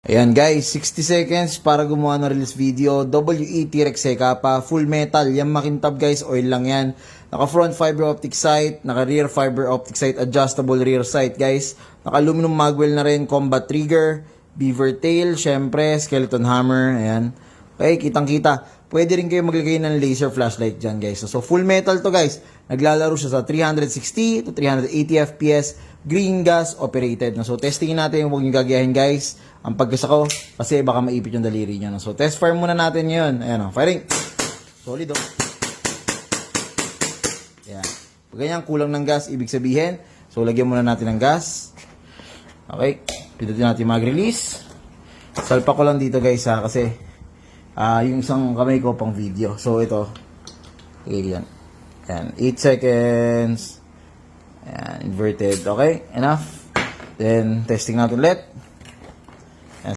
Ayan guys, 60 seconds para gumawa ng release video. WE T-Rex Sekapa, full metal. Yan makintab guys, oil lang yan. Naka front fiber optic sight, naka rear fiber optic sight, adjustable rear sight guys. Naka aluminum magwell na rin, combat trigger, beaver tail, syempre, skeleton hammer. Ayan. Okay, kitang kita. Pwede rin kayo maglagay ng laser flashlight dyan guys. So full metal to guys. Naglalaro siya sa 360 to 380 FPS. Green gas operated. So testingin natin, huwag nyo gagayahin guys. Ang pagkasa ko, kasi baka maipit yung daliri nyo. So test fire muna natin ngayon. Ayan o, firing. Solid o. Ayan. Pag ganyan, kulang ng gas, ibig sabihin. So lagyan muna natin ng gas. Okay. Pindutin natin mag-release. Salpa ko lang dito guys ha, kasi yung isang kamay ko pang video. So ito. Okay, yan. Ayan. 8 seconds. Ayan. Inverted. Okay. Enough. Then, testing natin ulit.